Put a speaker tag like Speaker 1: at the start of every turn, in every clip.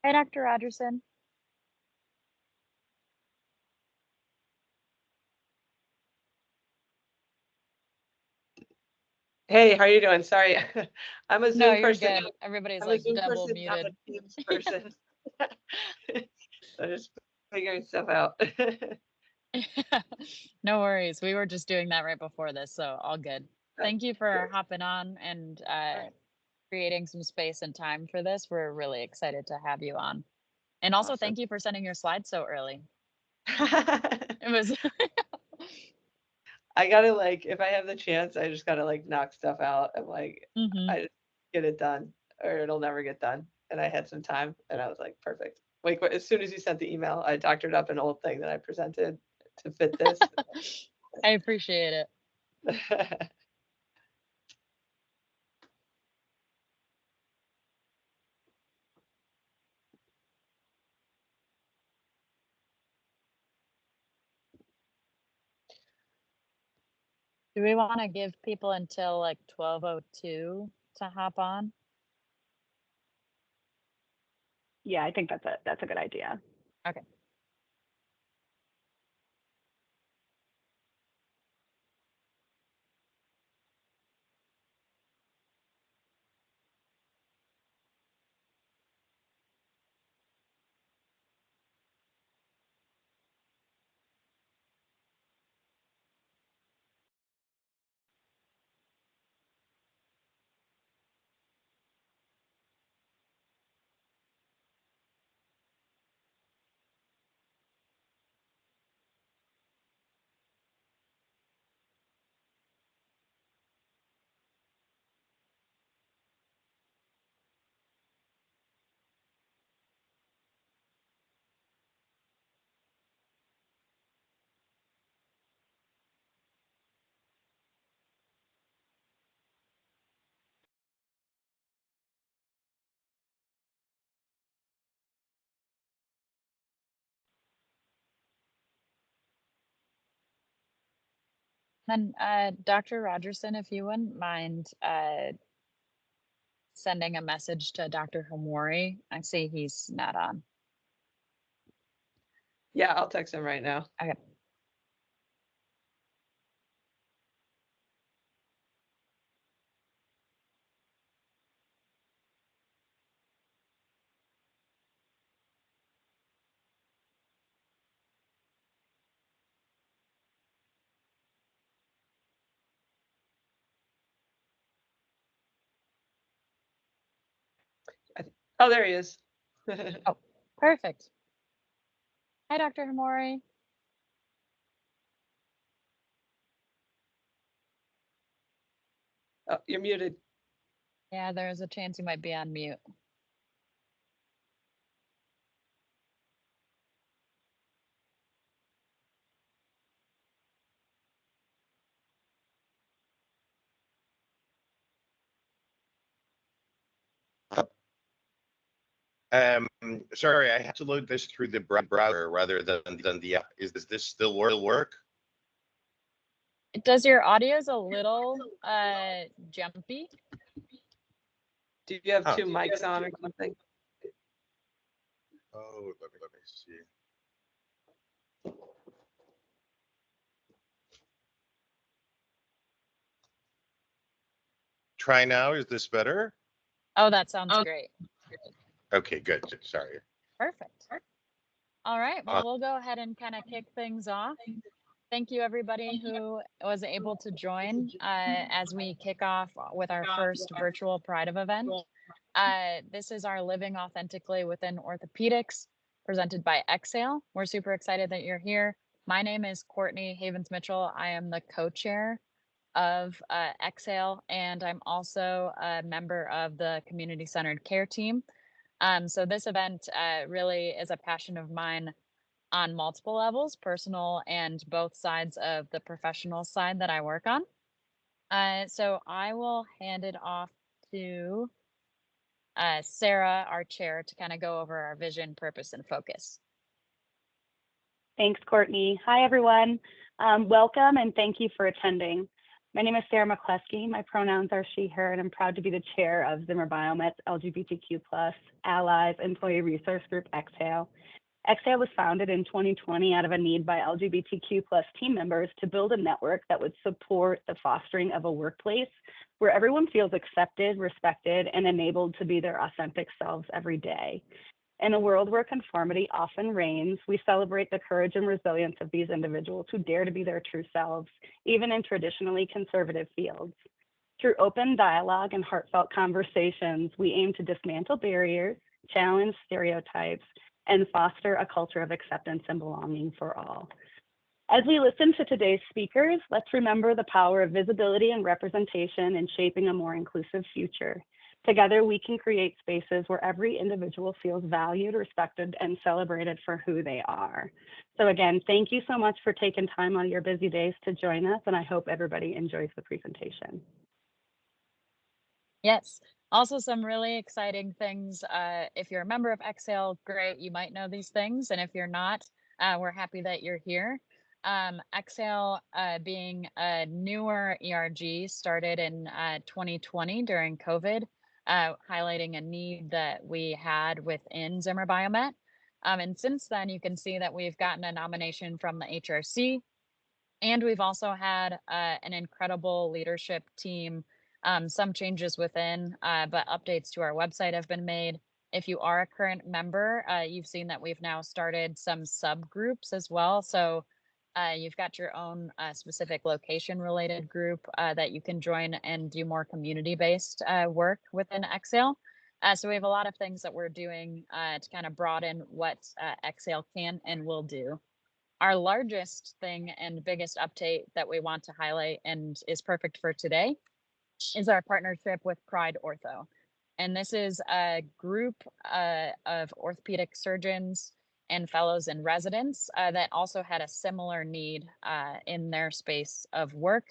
Speaker 1: Hi, Dr. Rogerson.
Speaker 2: Hey, how you doing? Sorry, I'm a
Speaker 1: No,
Speaker 2: Zoom
Speaker 1: you're
Speaker 2: person.
Speaker 1: good. Everybody's
Speaker 2: I'm a
Speaker 1: like
Speaker 2: Zoom
Speaker 1: double
Speaker 2: person, not a
Speaker 1: muted.
Speaker 2: Teams person. So just figuring stuff out.
Speaker 1: No worries. We were just doing that right before this, so all good. Thank you for
Speaker 2: Good.
Speaker 1: hopping on and creating some space and time for this. We're really excited to have you on. And also,
Speaker 2: Awesome.
Speaker 1: thank you for sending your slides so early. It was
Speaker 2: I gotta like, if I have the chance, I just gotta like knock stuff out. I'm like,
Speaker 1: hmm
Speaker 2: I just get it done, or it'll never get done. And I had some time, and I was like, perfect. Like as soon as you sent the email, I doctored up an old thing that I presented to fit this.
Speaker 1: I appreciate it. Do we want to give people until like 12:02 to hop on?
Speaker 3: Yeah, I think that's a good idea.
Speaker 1: Okay. Then, Dr. Rogerson, if you wouldn't mind sending a message to Dr. Hamori. I see he's not on.
Speaker 2: Yeah, I'll text him right now.
Speaker 1: Okay.
Speaker 2: Oh, there he is.
Speaker 1: Oh, perfect. Hi, Dr. Hamori.
Speaker 2: Oh, you're muted.
Speaker 1: Yeah, there's a chance you might be on mute.
Speaker 4: Sorry, I have to load this through the browser rather than the app. Is this still work?
Speaker 1: Does your audio's a little jumpy?
Speaker 2: Do you have
Speaker 4: Huh.
Speaker 2: two mics on or something?
Speaker 4: Oh, let me see. Try now. Is this better?
Speaker 1: Oh, that sounds great.
Speaker 4: Okay, good. Sorry.
Speaker 1: Perfect. All right. Well, we'll go ahead and kind of kick things off. Thank you, everybody who was able to join as we kick off with our first virtual Pride of event. This is our Living Authentically Within Orthopedics, presented by Exhale. We're super excited that you're here. My name is Courtney Havens Mitchell. I am the co-chair of Exhale, and I'm also a member of the Community Centered Care team. So this event really is a passion of mine on multiple levels, personal and both sides of the professional side that I work on. So I will hand it off to Sarah, our chair, to kind of go over our vision, purpose, and focus.
Speaker 3: Thanks, Courtney. Hi, everyone. Welcome and thank you for attending. My name is Sarah McCleskey. My pronouns are she, her, and I'm proud to be the chair of Zimmer Biomet's LGBTQ plus Allies Employee Resource Group, Exhale. Exhale was founded in 2020 out of a need by LGBTQ plus team members to build a network that would support the fostering of a workplace where everyone feels accepted, respected, and enabled to be their authentic selves every day. In a world where conformity often reigns, we celebrate the courage and resilience of these individuals who dare to be their true selves, even in traditionally conservative fields. Through open dialogue and heartfelt conversations, we aim to dismantle barriers, challenge stereotypes, and foster a culture of acceptance and belonging for all. As we listen to today's speakers, let's remember the power of visibility and representation in shaping a more inclusive future. Together, we can create spaces where every individual feels valued, respected, and celebrated for who they are. So again, thank you so much for taking time out of your busy days to join us, and I hope everybody enjoys the presentation.
Speaker 1: Yes. Also, some really exciting things. If you're a member of Exhale, great, you might know these things. And if you're not, we're happy that you're here. Exhale, being a newer ERG, started in 2020 during COVID, highlighting a need that we had within Zimmer Biomet. And since then, you can see that we've gotten a nomination from the HRC, and we've also had an incredible leadership team. Some changes within, but updates to our website have been made. If you are a current member, you've seen that we've now started some subgroups as well. So you've got your own specific location related group that you can join and do more community-based work within Exhale. So we have a lot of things that we're doing to kind of broaden what Exhale can and will do. Our largest thing and biggest update that we want to highlight and is perfect for today is our partnership with Pride Ortho. And this is a group of orthopedic surgeons and fellows and residents that also had a similar need in their space of work.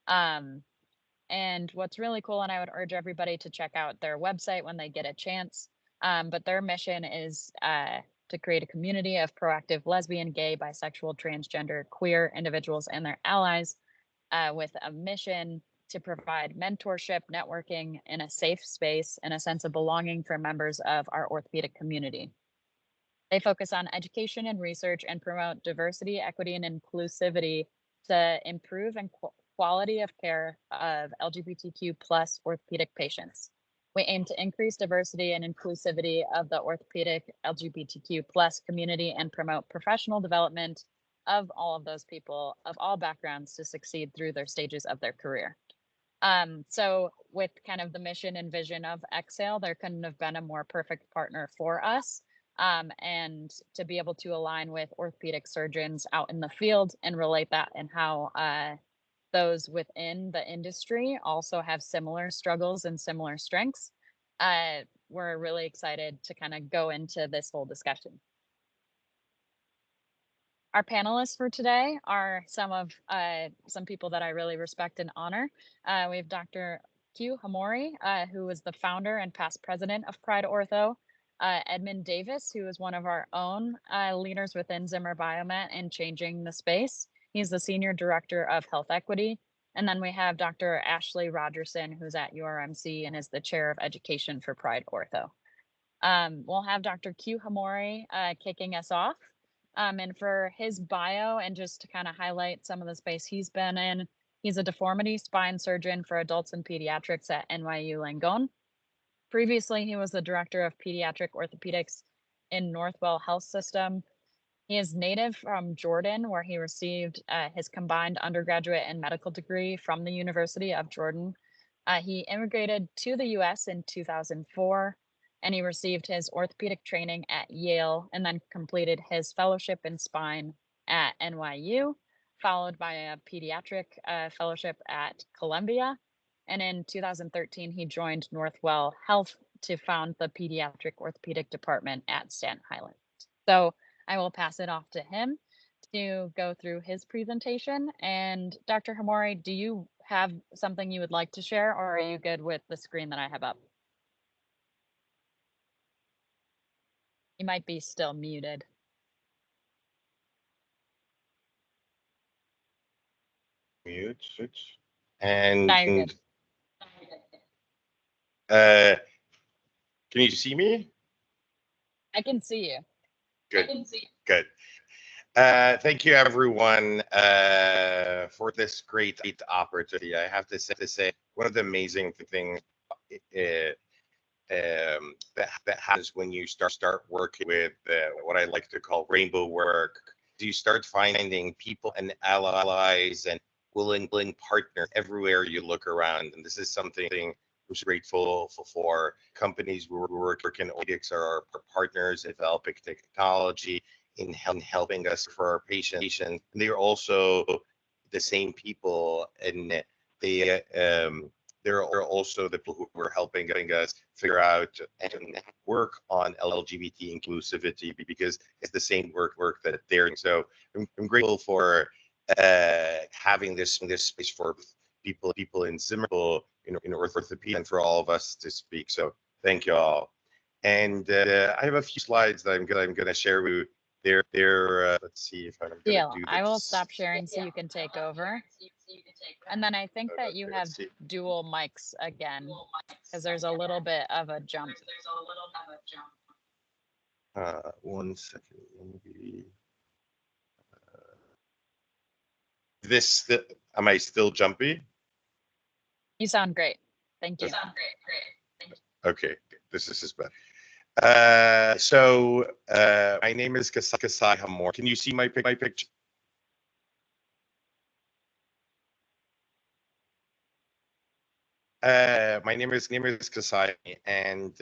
Speaker 1: And what's really cool, and I would urge everybody to check out their website when they get a chance, but their mission is to create a community of proactive lesbian, gay, bisexual, transgender, queer individuals and their allies with a mission to provide mentorship, networking, in a safe space and a sense of belonging for members of our orthopedic community. They focus on education and research and promote diversity, equity, and inclusivity to improve and quality of care of LGBTQ plus orthopedic patients. We aim to increase diversity and inclusivity of the orthopedic LGBTQ plus community and promote professional development of all of those people of all backgrounds to succeed through their stages of their career. So with kind of the mission and vision of Exhale, there couldn't have been a more perfect partner for us. And to be able to align with orthopedic surgeons out in the field and relate that and how those within the industry also have similar struggles and similar strengths. We're really excited to kind of go into this whole discussion. Our panelists for today are some people that I really respect and honor. We have Dr. Q Hamori, who is the founder and past president of Pride Ortho. Edmund Davis, who is one of our own leaders within Zimmer Biomet in changing the space. He's the Senior Director of Health Equity. And then we have Dr. Ashley Rogerson, who's at URMC and is the Chair of Education for Pride Ortho. We'll have Dr. Q Hamori kicking us off. And for his bio and just to kind of highlight some of the space he's been in, he's a deformity spine surgeon for adults and pediatrics at NYU Langone. Previously, he was the Director of Pediatric Orthopedics in Northwell Health System. He is native from Jordan, where he received his combined undergraduate and medical degree from the University of Jordan. He immigrated to the US in 2004, and he received his orthopedic training at Yale and then completed his fellowship in spine at NYU, followed by a pediatric fellowship at Columbia. And in 2013, he joined Northwell Health to found the pediatric orthopedic department at Staten Island. So I will pass it off to him to go through his presentation. And Dr. Hamori, do you have something you would like to share, or are you good with the screen that I have up? You might be still muted.
Speaker 4: Mute. And
Speaker 1: Now you're good.
Speaker 4: can you see me?
Speaker 1: I can see you.
Speaker 4: Good. Good. Thank you, everyone, for this great opportunity. I have to say, one of the amazing things that happens when you start working with what I like to call rainbow work. You start finding people and allies and willing partners everywhere you look around, and this is something we're grateful for. Companies we work in Orthopedics are our partners in developing technology in helping us for our patients, and they are also the same people, and they they're also the people who are helping us figure out and work on LGBT inclusivity, because it's the same work that they're doing. So I'm grateful for having this space for people in Zimmer, in orthopedics, and for all of us to speak. So thank you all. And I have a few slides that I'm gonna share with you. Let's see if I'm gonna
Speaker 1: Deal.
Speaker 4: do this.
Speaker 1: I will stop sharing so you can take over. And then I think that you have dual mics again, because there's a little bit of a jump.
Speaker 4: 1 second. Maybe. This, am I still jumpy?
Speaker 1: You sound great. Thank you.
Speaker 4: Okay, this is bad. My name is Kasai Hamor. Can you see my picture? My name is Kasai, and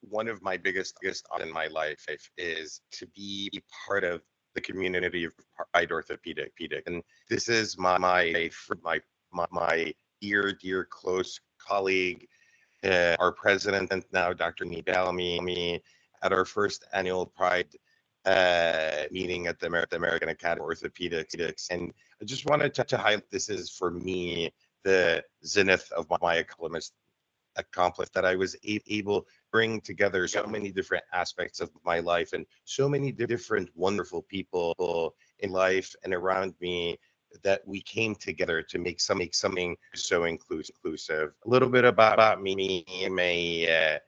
Speaker 4: one of my biggest in my life is to be part of the community of Pride Orthopedic, and this is my dear close colleague, our president now, Dr. Zimmer Biomet, at our first annual Pride meeting at the American Academy of Orthopedics. And I just wanted to highlight, this is for me the zenith of my accomplished, that I was able to bring together so many different aspects of my life and so many different wonderful people in life and around me, that we came together to make something so inclusive. A little bit about me. I'm a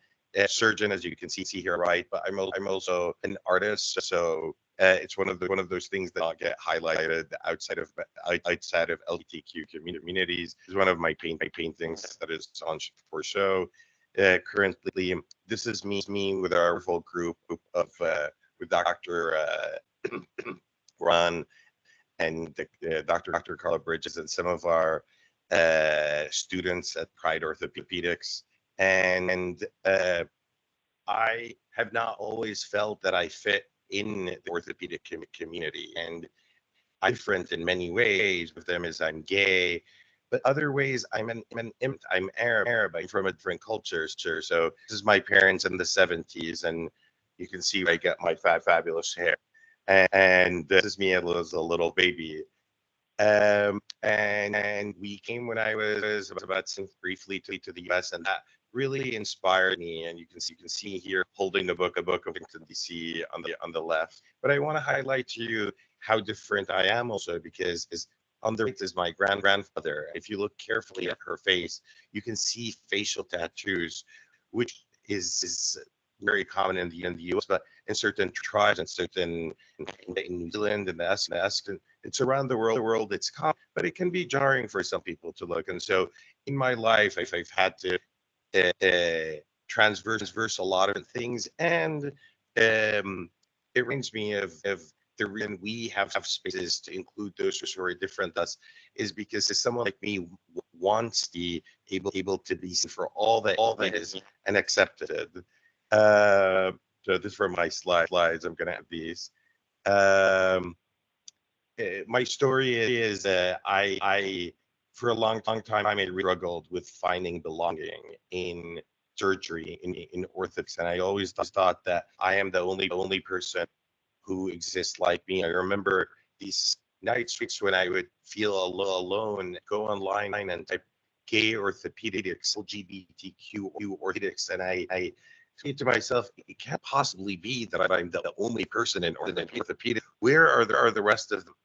Speaker 4: surgeon, as you can see here, right? But I'm also an artist, so it's one of those things that I'll get highlighted outside of LGBTQ communities. It's one of my paintings that is on for show. Currently, this is me with our full group of with Dr. Ron and Dr. Carla Bridges and some of our students at Pride Orthopedics. And I have not always felt that I fit in the orthopedic community, and I'm different in many ways. With them is I'm gay, but other ways I'm Arab. I'm from a different culture. So this is my parents in the 70s, and you can see I got my fabulous hair. And this is me as a little baby. And we came when I was about briefly to the US, and that really inspired me. And you can see here holding a book of Washington DC on the left. But I want to highlight to you how different I am also, because on the right is my grandfather. If you look carefully at her face, you can see facial tattoos, which is very common in the US, but in certain tribes and certain in New Zealand and the Est, it's around the world, it's common, but it can be jarring for some people to look. And so in my life, I've had to transverse a lot of things, and it reminds me of the reason we have spaces to include those who are different than us is because someone like me wants to be able to be seen for all that is and accepted. So this for my slides. I'm gonna have these. My story is I for a long time I struggled with finding belonging in surgery in orthopedics, and I always thought that I am the only person who exists like me. I remember these nights when I would feel a little alone, go online and type gay orthopedics, LGBTQ orthopedics, and I say to myself, it can't possibly be that I'm the only person in orthopedics. Where are the rest of them?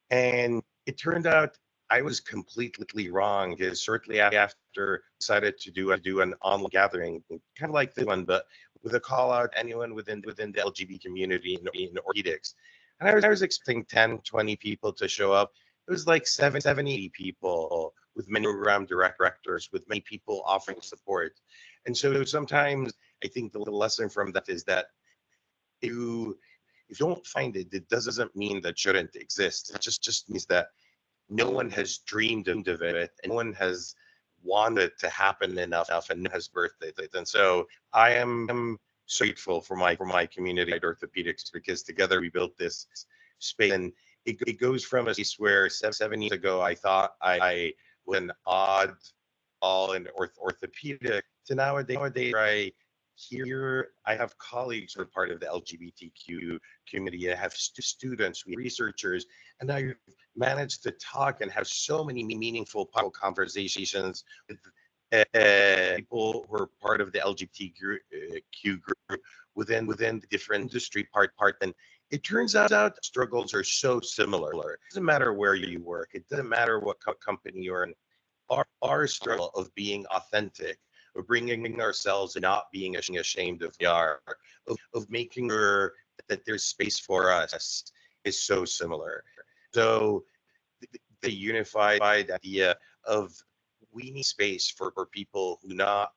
Speaker 4: And it turned out I was completely wrong because shortly after decided to do an online gathering, kind of like this one, but with a call out anyone within the LGBT community in orthopedics. And I was expecting 10, 20 people to show up. It was like 70 people with many program directors, with many people offering support. And so sometimes I think the lesson from that is that you if you don't find it, it doesn't mean that shouldn't exist. It just means that no one has dreamed of it, and no one has wanted to happen enough, and no one has birthed it. And so I am so grateful for my community at Orthopedics, because together we built this space. And it goes from a space where 7 years ago I thought I was an odd all in orthopedic to nowadays where I have colleagues who are part of the LGBTQ community. I have students, researchers, and I managed to talk and have so many meaningful conversations with people who are part of the LGBTQ group within the different industry part. And it turns out struggles are so similar. It doesn't matter where you work. It doesn't matter what company you're in. Our struggle of being authentic, of bringing ourselves and not being ashamed of who we are, of making sure that there's space for us is so similar. So the unified idea of we need space for people who not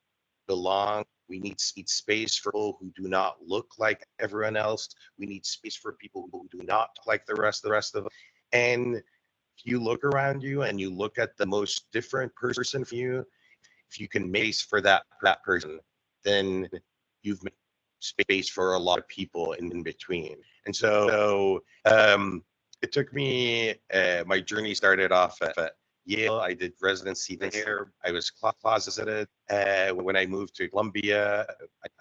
Speaker 4: belong. We need space for people who do not look like everyone else. We need space for people who do not look like the rest of us. And if you look around you and you look at the most different person from you, if you can make space for that person, then you've made space for a lot of people in between. And so it took me, my journey started off at Yale. I did residency there. I was closeted. When I moved to Columbia,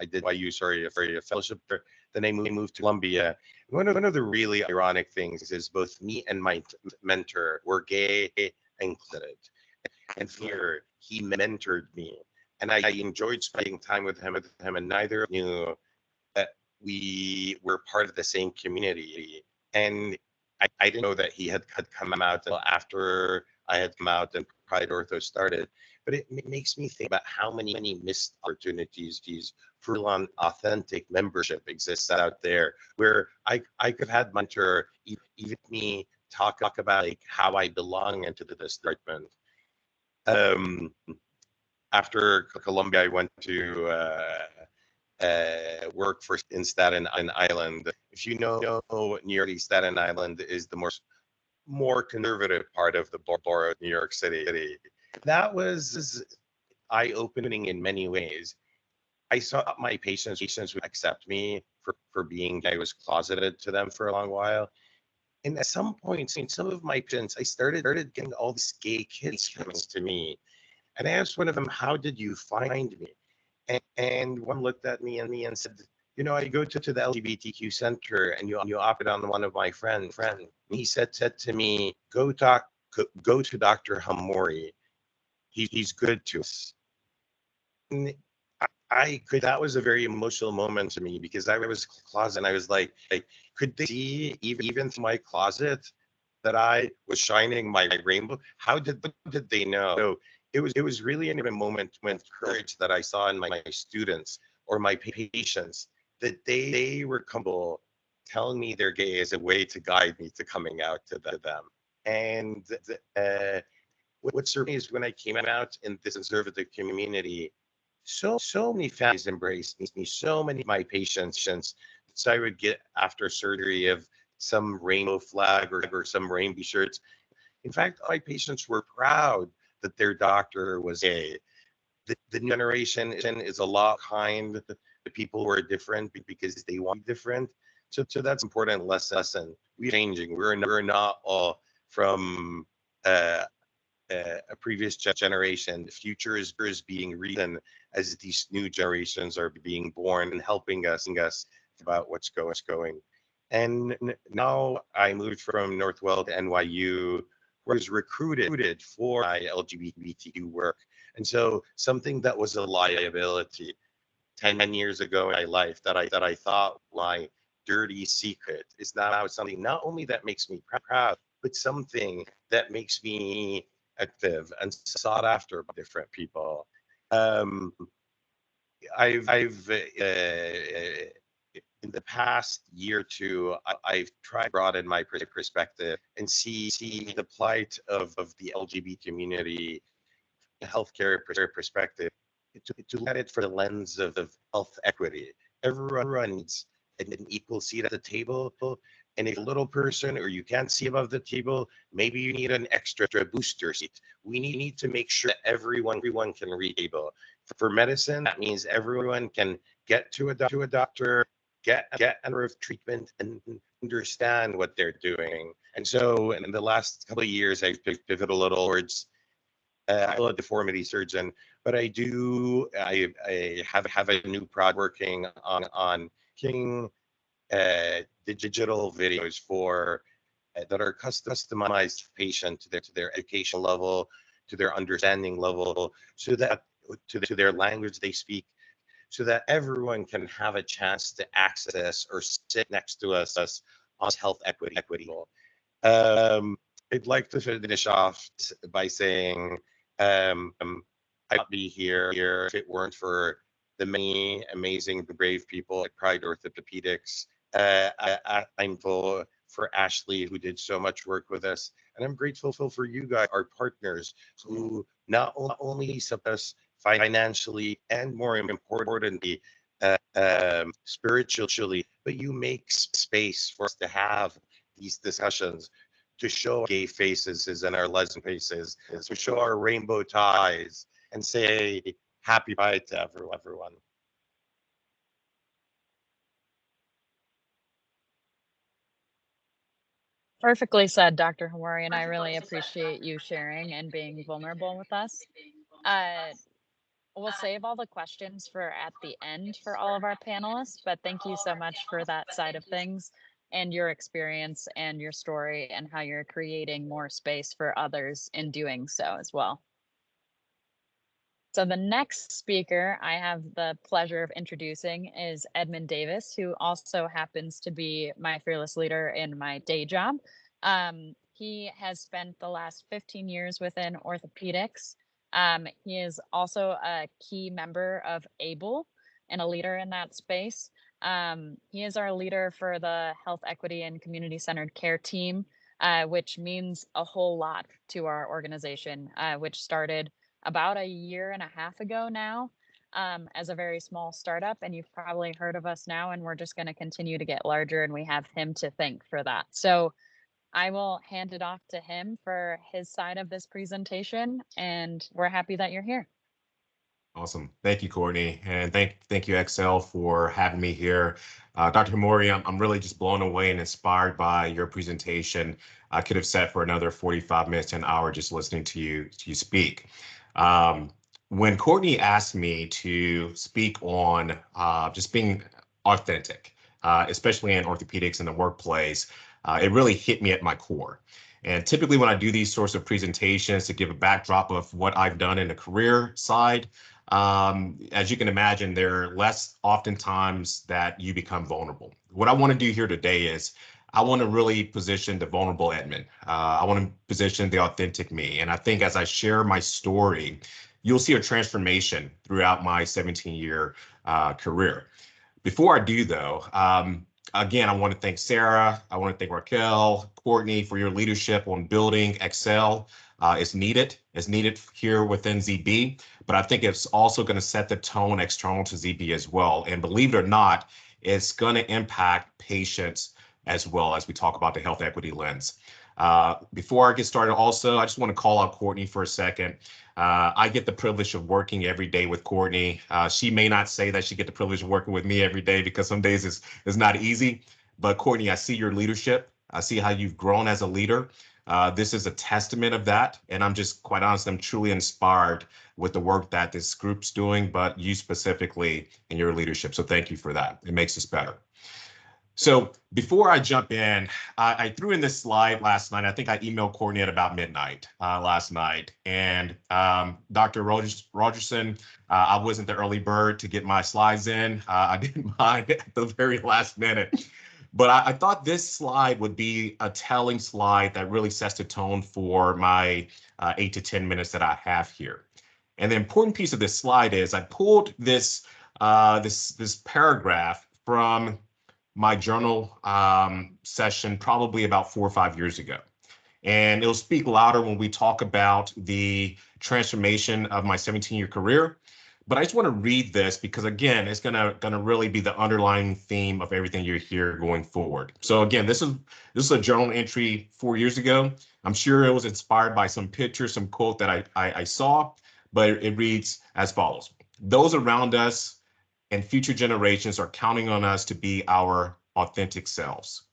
Speaker 4: I did a fellowship there. Then I moved to Columbia. One of the really ironic things is both me and my mentor were gay and closeted. And here he mentored me, and I enjoyed spending time with him. And neither knew that we were part of the same community. And I didn't know that he had come out until after I had come out and Pride Ortho started. But it makes me think about how many missed opportunities for authentic membership exists out there, where I could have had mentor, even me, talk about like how I belong into this department. After Columbia, I went to work for in Staten Island. If you know, New York, Staten Island is the more conservative part of the borough of New York City. That was eye-opening in many ways. I saw my patients would accept me for being gay. I was closeted to them for a long while. And at some point, in some of my patients, I started getting all these gay kids coming to me. And I asked one of them, "How did you find me?" And one looked at me and said, I go to the LGBTQ center, and you opted on one of my friend. And he said to me, go to Dr. Hamori. He's good to us. And that was a very emotional moment to me, because I was closet and I was like, could they see even through my closet that I was shining my rainbow? How did they know? So it was really a moment when courage that I saw in my students or my patients, that they were comfortable telling me they're gay as a way to guide me to coming out to them. And what surprised me is when I came out in this conservative community, so many families embraced me. So many of my patients, so I would get after surgery of some rainbow flag or some rainbow shirts. In fact, my patients were proud that their doctor was gay. The new generation is a lot kind to people who are different because they want to be different. So that's an important lesson. We're changing. We're not all from a previous generation. The future is being written as these new generations are being born and helping us about what's going. And now I moved from Northwell to NYU, where I was recruited for my LGBTQ work. And so something that was a liability 10 years ago in my life that I thought my dirty secret is now something not only that makes me proud, but something that makes me active and sought after by different people. I've in the past year or two, I've tried to broaden my perspective and see the plight of the LGBT community, healthcare perspective, to look at it for the lens of health equity. Everyone needs an equal seat at the table. And if a little person or you can't see above the table, maybe you need an extra booster seat. We need to make sure that everyone can reach the table. For medicine, that means everyone can get to a doctor, get a number of treatment, and understand what they're doing. And so in the last couple of years, I've pivoted a little towards I'm a deformity surgeon, but I have a new project working on making digital videos for that are customized patient to their education level, to their understanding level, so that to their language they speak, so that everyone can have a chance to access or sit next to us on health equity. I'd like to finish off by saying I'd not be here if it weren't for the many amazing, brave people at Pride Orthopedics. I'm grateful for Ashley, who did so much work with us. And I'm grateful for you guys, our partners, who not only support us financially and, more importantly, spiritually, but you make space for us to have these discussions, to show gay faces and our lesbian faces, to show our rainbow ties, and say happy Pride to everyone.
Speaker 1: Perfectly said, Dr. Hawari, and I really appreciate you sharing and being vulnerable with us. We'll save all the questions for at the end for all of our panelists, but thank you so much for that side of things and your experience and your story and how you're creating more space for others in doing so as well. So the next speaker I have the pleasure of introducing is Edmund Davis, who also happens to be my fearless leader in my day job. He has spent the last 15 years within orthopedics. He is also a key member of ABLE and a leader in that space. He is our leader for the Health Equity and Community Centered Care team, which means a whole lot to our organization, which started about a year and a half ago now, as a very small startup. And you've probably heard of us now, and we're just going to continue to get larger, and we have him to thank for that. So I will hand it off to him for his side of this presentation, and we're happy that you're here.
Speaker 5: Awesome. Thank you, Courtney. And thank you, Excel, for having me here. Dr. Hawari, I'm really just blown away and inspired by your presentation. I could have sat for another 45 minutes to an hour just listening to you speak. When Courtney asked me to speak on just being authentic, especially in orthopedics in the workplace, it really hit me at my core. And typically when I do these sorts of presentations to give a backdrop of what I've done in the career side, as you can imagine, there are less oftentimes that you become vulnerable. What I want to do here today is I want to really position the vulnerable Edmund. I want to position the authentic me. And I think as I share my story, you'll see a transformation throughout my 17-year career. Before I do, though, again, I want to thank Sarah. I want to thank Raquel, Courtney for your leadership on building Excel. It's needed here within ZB, but I think it's also going to set the tone external to ZB as well. And believe it or not, it's going to impact patients as well as we talk about the health equity lens. Before I get started also, I just want to call out Courtney for a second. I get the privilege of working every day with Courtney. She may not say that she get the privilege of working with me every day because some days it's not easy. But Courtney, I see your leadership. I see how you've grown as a leader. This is a testament of that. And I'm just quite honest, I'm truly inspired with the work that this group's doing, but you specifically in your leadership. So thank you for that. It makes us better. So before I jump in, I threw in this slide last night. I think I emailed Courtney at about midnight last night. And Dr. Rogerson, I wasn't the early bird to get my slides in. I didn't mind at the very last minute. But I thought this slide would be a telling slide that really sets the tone for my 8 to 10 minutes that I have here. And the important piece of this slide is I pulled this this paragraph from my journal session probably about 4 or 5 years ago. And it'll speak louder when we talk about the transformation of my 17-year career. But I just want to read this because, again, it's gonna really be the underlying theme of everything you hear going forward. So again, this is a journal entry 4 years ago. I'm sure it was inspired by some picture, some quote that I saw, but it reads as follows. Those around us and future generations are counting on us to be our authentic selves,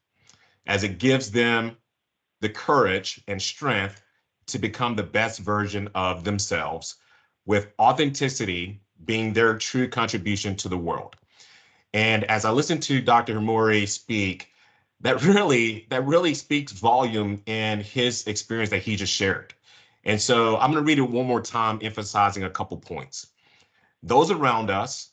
Speaker 5: as it gives them the courage and strength to become the best version of themselves, with authenticity being their true contribution to the world. And as I listen to Dr. Hamori speak, that really speaks volume in his experience that he just shared. And so I'm going to read it one more time, emphasizing a couple points. Those around us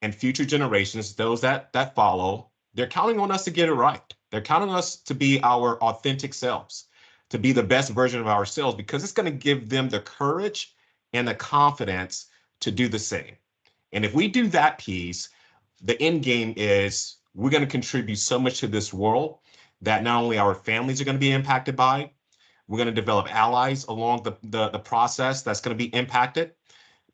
Speaker 5: and future generations, those that follow, they're counting on us to get it right. They're counting on us to be our authentic selves, to be the best version of ourselves, because it's going to give them the courage and the confidence to do the same. And if we do that piece, the end game is we're going to contribute so much to this world that not only our families are going to be impacted by, we're going to develop allies along the process that's going to be impacted.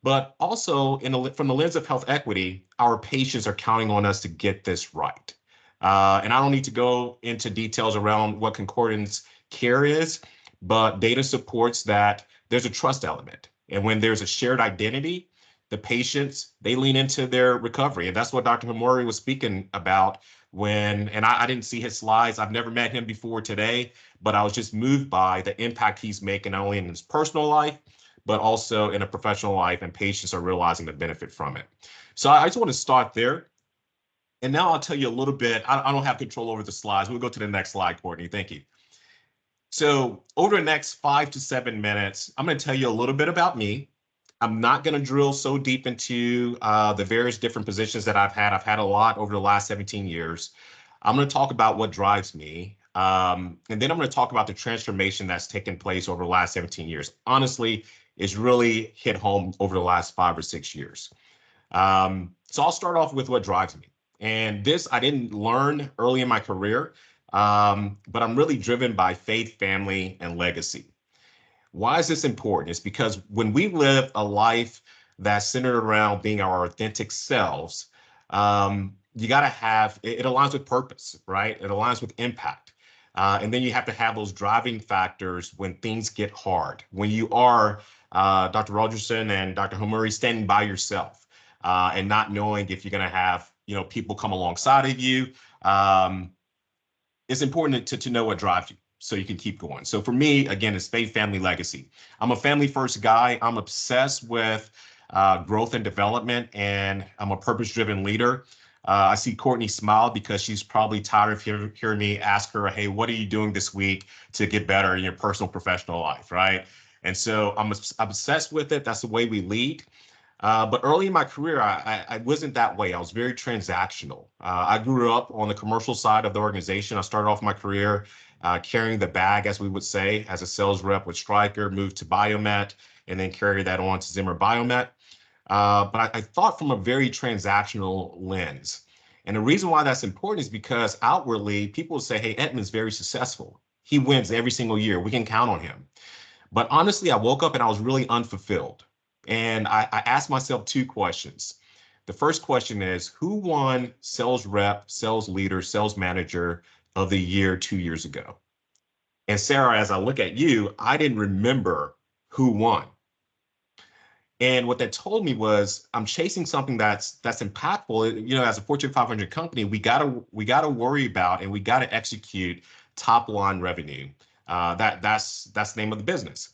Speaker 5: But also, from the lens of health equity, our patients are counting on us to get this right. And I don't need to go into details around what concordance care is, but data supports that there's a trust element. And when there's a shared identity, the patients, they lean into their recovery. And that's what Dr. Hamori was speaking about and I didn't see his slides. I've never met him before today, but I was just moved by the impact he's making, not only in his personal life, but also in a professional life, and patients are realizing the benefit from it. So I just want to start there. And now I'll tell you a little bit. I don't have control over the slides. We'll go to the next slide, Courtney. Thank you. So over the next 5 to 7 minutes, I'm going to tell you a little bit about me. I'm not going to drill so deep into the various different positions that I've had. I've had a lot over the last 17 years. I'm going to talk about what drives me. And then I'm going to talk about the transformation that's taken place over the last 17 years. Honestly, it's really hit home over the last 5 or 6 years. So I'll start off with what drives me. And this I didn't learn early in my career, but I'm really driven by faith, family, and legacy. Why is this important? It's because when we live a life that's centered around being our authentic selves, you got to have, it aligns with purpose, right? It aligns with impact. And then you have to have those driving factors when things get hard, when you are Dr. Rogerson and Dr. Hamori standing by yourself and not knowing if you're going to have people come alongside of you. It's important to know what drives you so you can keep going. So for me, again, it's faith, family, legacy. I'm a family first guy. I'm obsessed with growth and development, and I'm a purpose-driven leader. I see Courtney smile because she's probably tired of hearing me ask her, hey, what are you doing this week to get better in your personal, professional life, right? And so I'm obsessed with it. That's the way we lead. But early in my career, I wasn't that way. I was very transactional. I grew up on the commercial side of the organization. I started off my career carrying the bag, as we would say, as a sales rep with Stryker, moved to Biomet, and then carried that on to Zimmer Biomet. But I thought from a very transactional lens. And the reason why that's important is because outwardly, people say, hey, Edmund's very successful. He wins every single year. We can count on him. But honestly, I woke up and I was really unfulfilled. And I asked myself 2 questions. The first question is, who won sales rep, sales leader, sales manager of the year 2 years ago? And Sarah, as I look at you, I didn't remember who won. And what that told me was I'm chasing something that's impactful. As a Fortune 500 company, we gotta worry about and we gotta execute top line revenue. That's the name of the business.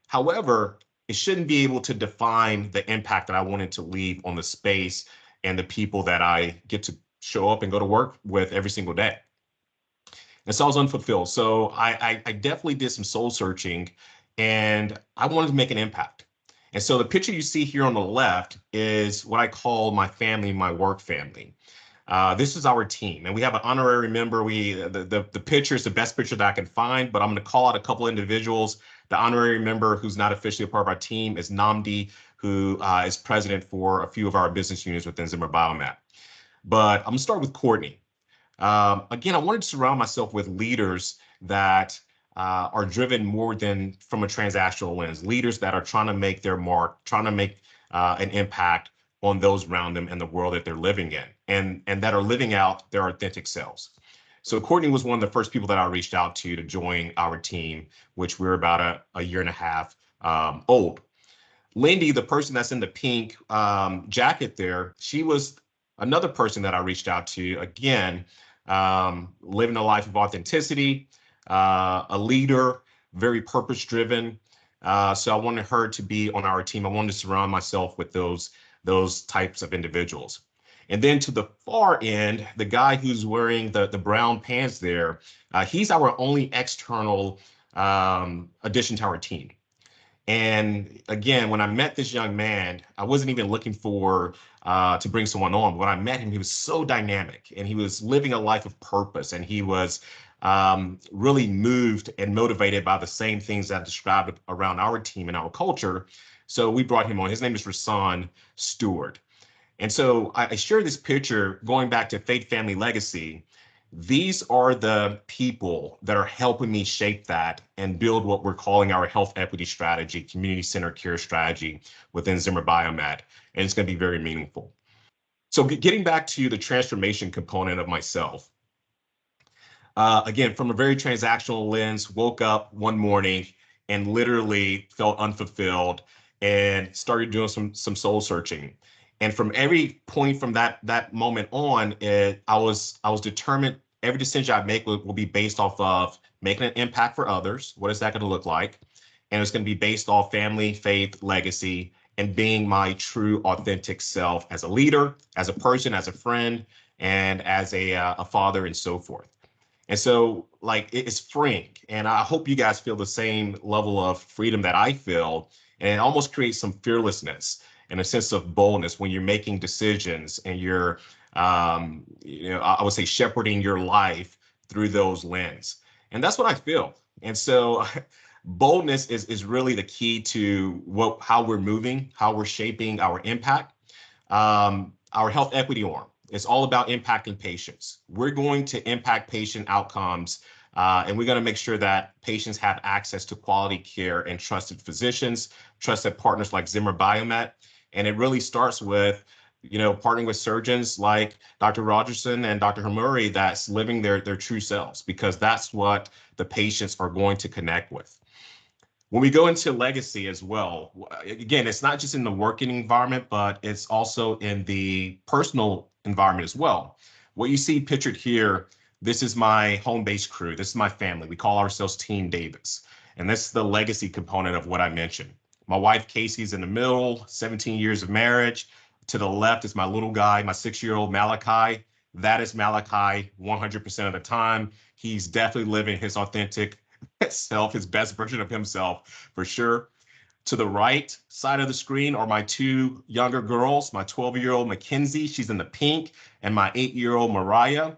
Speaker 5: However, it shouldn't be able to define the impact that I wanted to leave on the space and the people that I get to show up and go to work with every single day. And so I was unfulfilled. So I definitely did some soul searching, and I wanted to make an impact. And so the picture you see here on the left is what I call my family, my work family. This is our team, and we have an honorary member. The picture is the best picture that I can find, but I'm going to call out a couple individuals. The honorary member who's not officially a part of our team is Namdi, who is president for a few of our business units within Zimmer Biomet. But I'm going to start with Courtney. Again, I wanted to surround myself with leaders that are driven more than from a transactional lens, leaders that are trying to make their mark, trying to make an impact on those around them and the world that they're living in, and that are living out their authentic selves. So Courtney was one of the first people that I reached out to join our team, which we're about a year and a half old. Lindy, the person that's in the pink jacket there, she was another person that I reached out to, again, living a life of authenticity, a leader, very purpose-driven. So I wanted her to be on our team. I wanted to surround myself with those types of individuals. And then to the far end, the guy who's wearing the brown pants there, he's our only external addition to our team. And again, when I met this young man, I wasn't even looking for to bring someone on. But when I met him, he was so dynamic, and he was living a life of purpose, and he was really moved and motivated by the same things that I described around our team and our culture. So we brought him on. His name is Rasan Stewart. And so I share this picture going back to Faith, Family, Legacy. These are the people that are helping me shape that and build what we're calling our health equity strategy, community-centered care strategy within Zimmer Biomet. And it's going to be very meaningful. So getting back to the transformation component of myself, again, from a very transactional lens, woke up one morning and literally felt unfulfilled and started doing some soul searching. And from every point from that moment on, I was determined every decision I make will be based off of making an impact for others. What is that going to look like? And it's going to be based off family, faith, legacy, and being my true authentic self as a leader, as a person, as a friend, and as a father, and so forth. And so, like, it's freeing. And I hope you guys feel the same level of freedom that I feel. And it almost creates some fearlessness and a sense of boldness when you're making decisions and you're, I would say, shepherding your life through those lens. And that's what I feel. And so boldness is really the key to how we're moving, how we're shaping our impact. Our health equity arm. It's all about impacting patients. We're going to impact patient outcomes, and we're going to make sure that patients have access to quality care and trusted physicians, trusted partners like Zimmer Biomet. And it really starts with, partnering with surgeons like Dr. Rogerson and Dr. Hamuri that's living their true selves, because that's what the patients are going to connect with. When we go into legacy as well, again, it's not just in the working environment, but it's also in the personal environment as well. What you see pictured here, this is my home-based crew. This is my family. We call ourselves Team Davis. And this is the legacy component of what I mentioned. My wife, Casey's in the middle, 17 years of marriage. To the left is my little guy, my 6-year-old Malachi. That is Malachi 100% of the time. He's definitely living his authentic self, his best version of himself, for sure. To the right side of the screen are my two younger girls, my 12-year-old Mackenzie, she's in the pink, and my 8-year-old Mariah.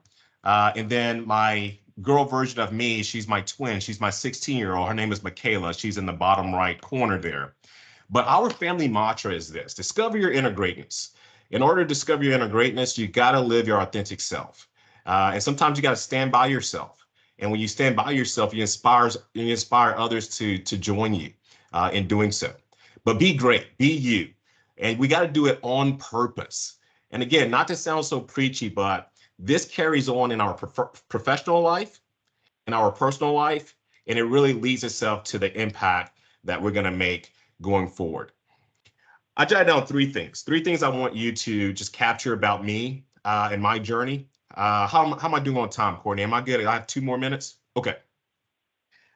Speaker 5: And then my girl version of me, she's my twin, she's my 16-year-old, her name is Michaela, she's in the bottom right corner there. But our family mantra is this: discover your inner greatness. In order to discover your inner greatness, you got to live your authentic self. And sometimes you got to stand by yourself. And when you stand by yourself, you inspire others to join you in doing so. But be great, be you. And we got to do it on purpose. And again, not to sound so preachy, but this carries on in our professional life, in our personal life, and it really leads itself to the impact that we're going to make going forward. I jotted down three things I want you to just capture about me and my journey. How am I doing on time, Courtney? Am I good? I have 2 more minutes? Okay.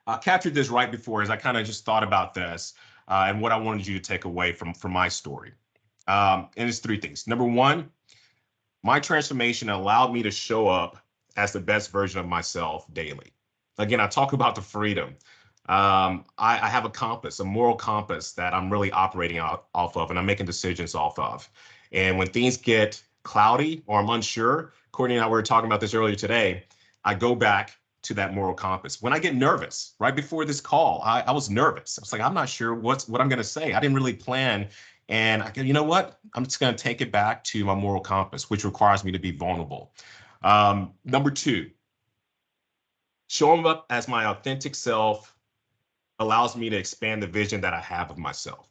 Speaker 5: I captured this right before as I kind of just thought about this and what I wanted you to take away from my story. And it's 3 things. Number 1, my transformation allowed me to show up as the best version of myself daily. Again, I talk about the freedom. I have a compass, a moral compass that I'm really operating off of, and I'm making decisions off of. And when things get cloudy or I'm unsure, Courtney and I were talking about this earlier today. I go back to that moral compass. When I get nervous, right before this call, I was nervous. I was like, I'm not sure what I'm going to say. I didn't really plan. And I go, you know what? I'm just going to take it back to my moral compass, which requires me to be vulnerable. Number two, showing up as my authentic self allows me to expand the vision that I have of myself.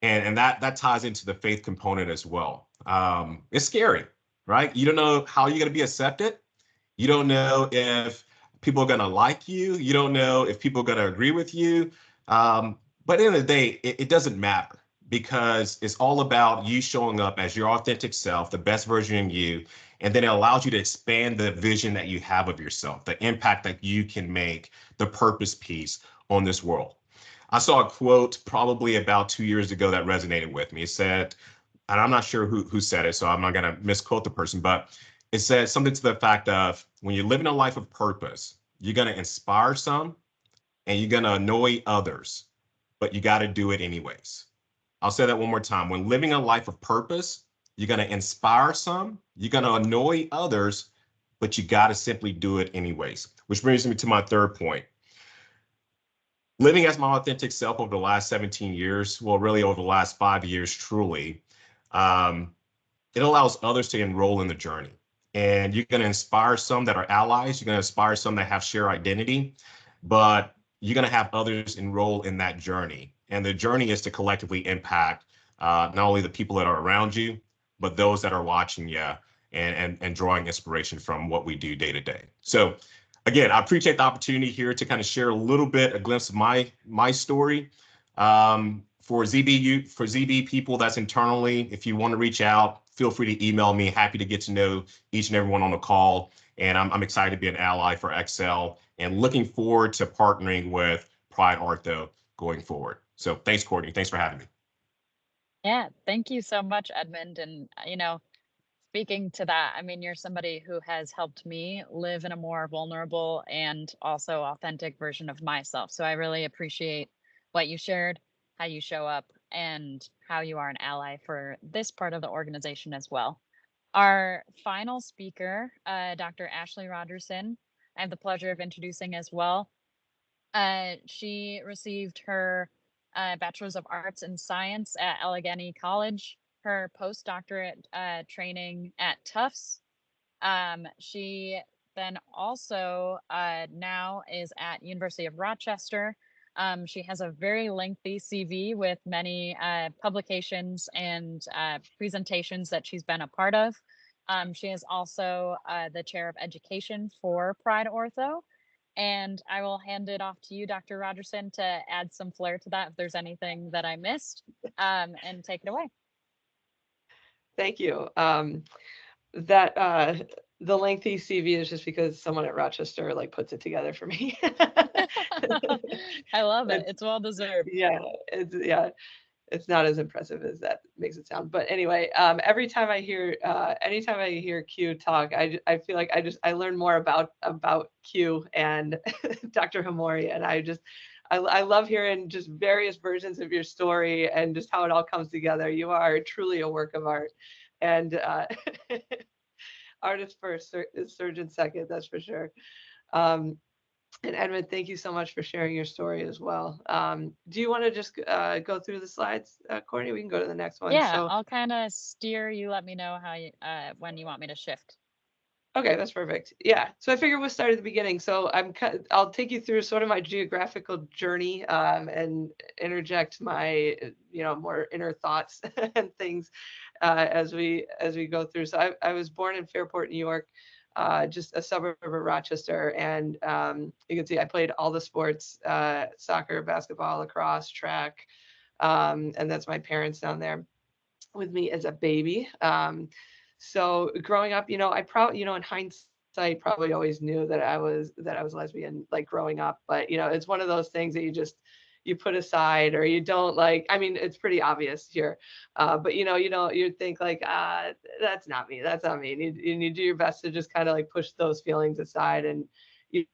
Speaker 5: And that ties into the faith component as well. It's scary, right? You don't know how you're going to be accepted. You don't know if people are going to like you. You don't know if people are going to agree with you. But at the end of the day, it doesn't matter, because it's all about you showing up as your authentic self, the best version of you. And then it allows you to expand the vision that you have of yourself, the impact that you can make, the purpose piece on this world. I saw a quote probably about 2 years ago that resonated with me. It said, and I'm not sure who said it, so I'm not going to misquote the person, but it said something to the fact of, when you're living a life of purpose, you're going to inspire some and you're going to annoy others, but you got to do it anyways. I'll say that one more time. When living a life of purpose, you're going to inspire some, you're going to annoy others, but you got to simply do it anyways. Which brings me to my third point. Living as my authentic self over the last 17 years, well, really over the last 5 years, truly, it allows others to enroll in the journey. And you're going to inspire some that are allies. You're going to inspire some that have shared identity, but you're going to have others enroll in that journey. And the journey is to collectively impact not only the people that are around you, but those that are watching you, and drawing inspiration from what we do day to day. So again, I appreciate the opportunity here to kind of share a little bit, a glimpse of my story. For ZB people that's internally, if you want to reach out, feel free to email me. Happy to get to know each and everyone on the call. And I'm excited to be an ally for Excel and looking forward to partnering with Pride Ortho going forward. So thanks, Courtney. Thanks for having me.
Speaker 1: Yeah, thank you so much, Edmund. And, speaking to that, I mean, you're somebody who has helped me live in a more vulnerable and also authentic version of myself. So I really appreciate what you shared, how you show up, and how you are an ally for this part of the organization as well. Our final speaker, Dr. Ashley Rogerson, I have the pleasure of introducing as well. She received her Bachelor's of Arts in Science at Allegheny College, her postdoctorate training at Tufts. She then also now is at University of Rochester. She has a very lengthy CV with many publications and presentations that she's been a part of. She is also the chair of education for Pride Ortho. And I will hand it off to you, Dr. Rogerson, to add some flair to that if there's anything that I missed, and take it away.
Speaker 2: Thank you. The lengthy CV is just because someone at Rochester puts it together for me.
Speaker 1: I love it. It's well deserved.
Speaker 2: Yeah, it's not as impressive as that makes it sound. But anyway, anytime I hear Q talk, I feel like I learn more about Q and Dr. Hamori, and I love hearing just various versions of your story and just how it all comes together. You are truly a work of art, and artist first, surgeon second, that's for sure. And Edmund, thank you so much for sharing your story as well. Do you want to just go through the slides, Courtney? We can go to the next one.
Speaker 1: Yeah, I'll kind of steer. You let me know how when you want me to shift.
Speaker 2: Okay, that's perfect. Yeah, so I figured we'll start at the beginning. So I'll take you through sort of my geographical journey and interject my more inner thoughts and things as we go through. So I was born in Fairport, New York, just a suburb of Rochester, and you can see I played all the sports: soccer, basketball, lacrosse, track, and that's my parents down there with me as a baby. So growing up, I probably, in hindsight, probably always knew that I was lesbian, growing up. But it's one of those things that you put aside, or you don't like. I mean, it's pretty obvious here, but you think that's not me, that's not me, and you do your best to just kind of push those feelings aside. And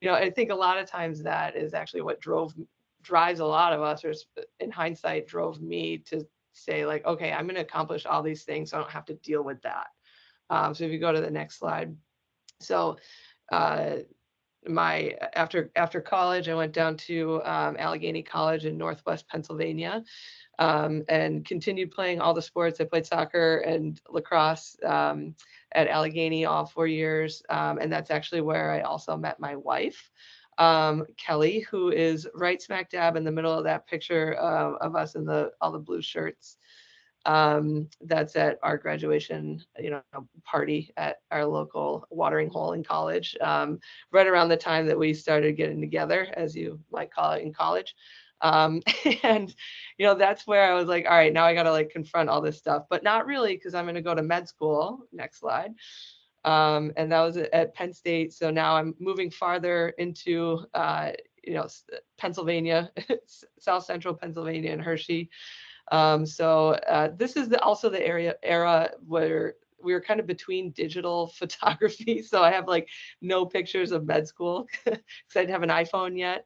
Speaker 2: I think a lot of times that is actually what drives a lot of us, or in hindsight drove me to say okay, I'm going to accomplish all these things so I don't have to deal with that. So if you go to the next slide. So after college, I went down to Allegheny College in Northwest Pennsylvania, and continued playing all the sports. I played soccer and lacrosse at Allegheny all 4 years, and that's actually where I also met my wife, Kelly, who is right smack dab in the middle of that picture of us in all the blue shirts. That's at our graduation, party at our local watering hole in college, right around the time that we started getting together, as you might call it in college. And, that's where I was like, all right, now I got to like confront all this stuff, but not really, because I'm going to go to med school. Next slide. And that was at Penn State. So now I'm moving farther into, Pennsylvania, South Central Pennsylvania and Hershey. So this is also the era where we were kind of between digital photography. So I have like no pictures of med school because I didn't have an iPhone yet.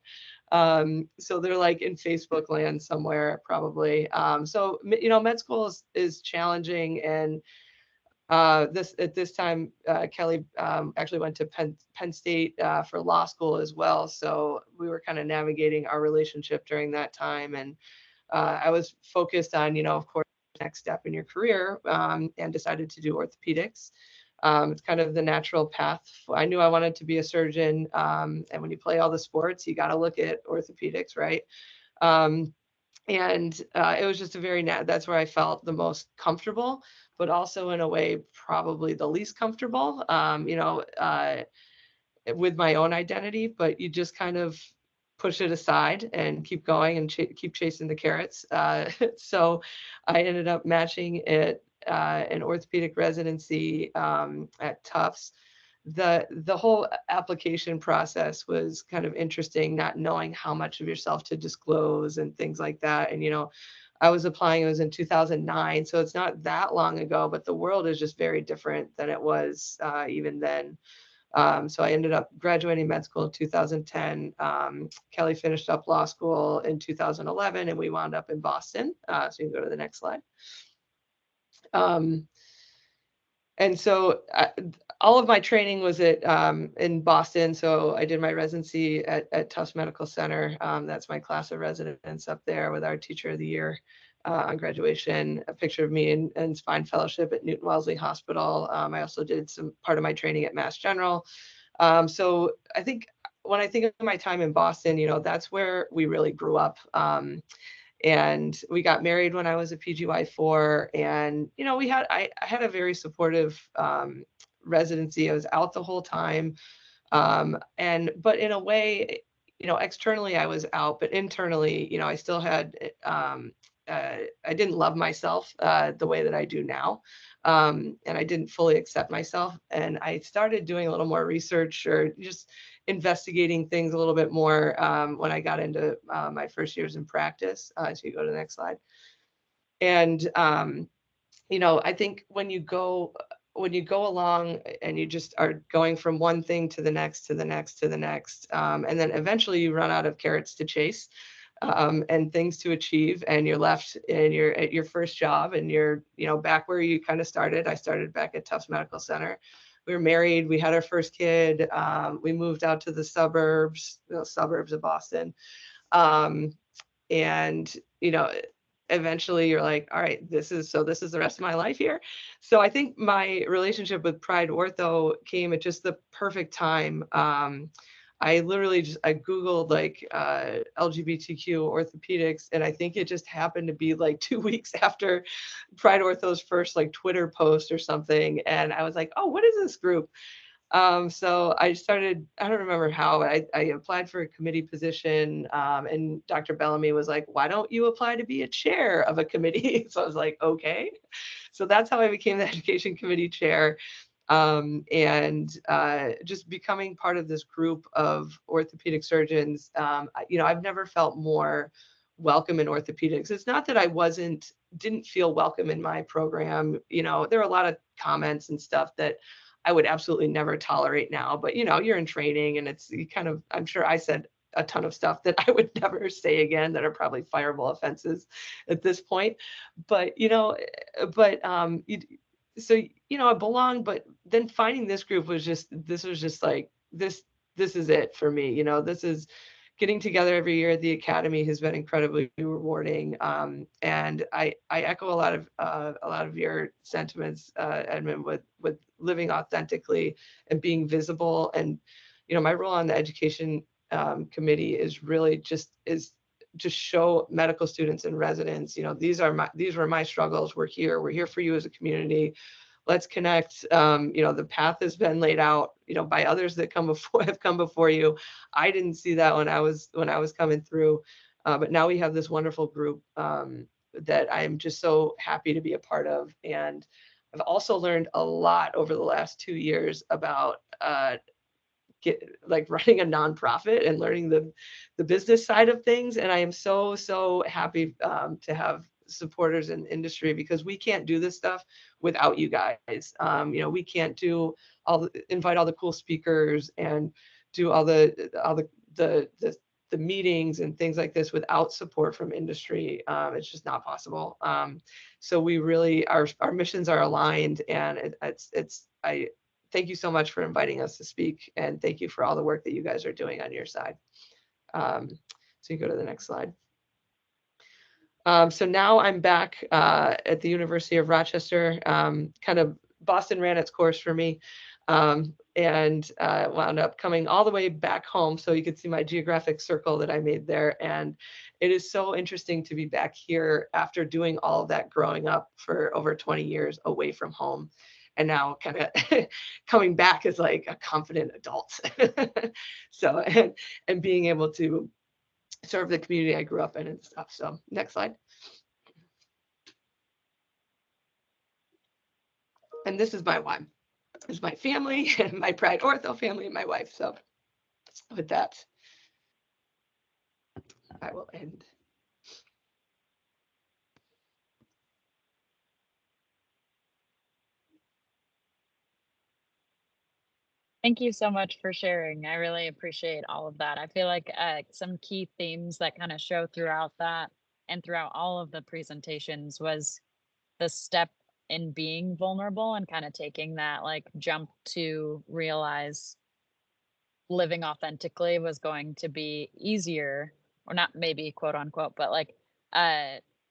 Speaker 2: So they're like in Facebook land somewhere probably. So med school is challenging, and at this time Kelly actually went to Penn State for law school as well. So we were kind of navigating our relationship during that time, and I was focused on, of course, next step in your career, and decided to do orthopedics. It's kind of the natural path. I knew I wanted to be a surgeon, and when you play all the sports, you got to look at orthopedics, right? And it was just that's where I felt the most comfortable, but also in a way probably the least comfortable, with my own identity. But you just kind of push it aside and keep going and keep chasing the carrots. So I ended up matching it an orthopedic residency at Tufts. The whole application process was kind of interesting, not knowing how much of yourself to disclose and things like that. And I was applying, it was in 2009, so it's not that long ago, but the world is just very different than it was even then. So I ended up graduating med school in 2010. Kelly finished up law school in 2011, and we wound up in Boston. So you can go to the next slide. And so all of my training was in Boston. So I did my residency at Tufts Medical Center. That's my class of residents up there with our teacher of the year on graduation, a picture of me in spine fellowship at Newton Wellesley Hospital. I also did some part of my training at Mass General. So I think when I think of my time in Boston, that's where we really grew up. And we got married when I was a PGY4, and I had a very supportive residency. I was out the whole time, but in a way, externally I was out, but internally, I still had I didn't love myself the way that I do now, and I didn't fully accept myself. And I started doing a little more research, or just investigating things a little bit more when I got into my first years in practice. So you go to the next slide. And I think when you go along and you just are going from one thing to the next, to the next, to the next, and then eventually you run out of carrots to chase, and things to achieve, and you're left and you're at your first job, and you're back where you kind of started. I started back at Tufts Medical Center. We were married, we had our first kid, we moved out to the suburbs of Boston, and eventually you're like, all right, this is the rest of my life here. So I think my relationship with Pride Ortho came at just the perfect time. I literally I Googled like LGBTQ orthopedics, and I think it just happened to be like 2 weeks after Pride Ortho's first like Twitter post or something. And I was like, oh, what is this group? So I started, I don't remember how, I applied for a committee position, and Dr. Bellamy was like, why don't you apply to be a chair of a committee? So I was like, okay. So that's how I became the education committee chair. And just becoming part of this group of orthopedic surgeons, I've never felt more welcome in orthopedics. It's not that I didn't feel welcome in my program. There are a lot of comments and stuff that I would absolutely never tolerate now, but you're in training, and it's I'm sure I said a ton of stuff that I would never say again that are probably fireable offenses at this point. But, so, you know, I belong, but then finding this group was just like, this is it for me. You know, this is getting together every year at the Academy has been incredibly rewarding. And I echo a lot of your sentiments, Edmund, with living authentically and being visible. And, you know, my role on the education committee is really just show medical students and residents, you know, these were my struggles. We're here for you as a community. Let's connect. You know, the path has been laid out, you know, by others that have come before you. I didn't see that when I was coming through, but now we have this wonderful group that I am just so happy to be a part of. And I've also learned a lot over the last 2 years about running a nonprofit and learning the business side of things. And I am so happy to have supporters in industry, because we can't do this stuff without you guys. You know, we can't invite all the cool speakers and do all the meetings and things like this without support from industry. It's just not possible. So we really, our missions are aligned, and I thank you so much for inviting us to speak, and thank you for all the work that you guys are doing on your side. So you go to the next slide. So now I'm back at the University of Rochester. Kind of Boston ran its course for me, and wound up coming all the way back home. So you can see my geographic circle that I made there. And it is so interesting to be back here after doing all of that growing up for over 20 years away from home. And now kind of coming back as like a confident adult. So, and being able to serve the community I grew up in and stuff. So next slide. And this is my why. This is my family, and my Pride Ortho family, and my wife. So with that, I will end.
Speaker 1: Thank you so much for sharing. I really appreciate all of that. I feel like some key themes that kind of show throughout that and throughout all of the presentations was the step in being vulnerable and kind of taking that like jump to realize living authentically was going to be easier, or not maybe quote unquote, but like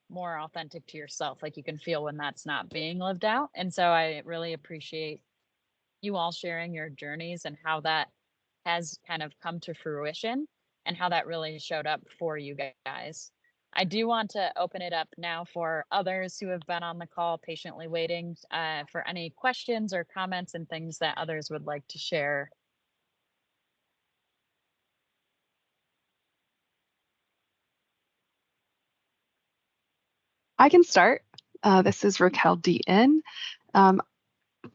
Speaker 1: more authentic to yourself. Like you can feel when that's not being lived out. And so I really appreciate you all sharing your journeys and how that has kind of come to fruition and how that really showed up for you guys. I do want to open it up now for others who have been on the call patiently waiting for any questions or comments and things that others would like to share.
Speaker 6: I can start. This is Raquel D.N.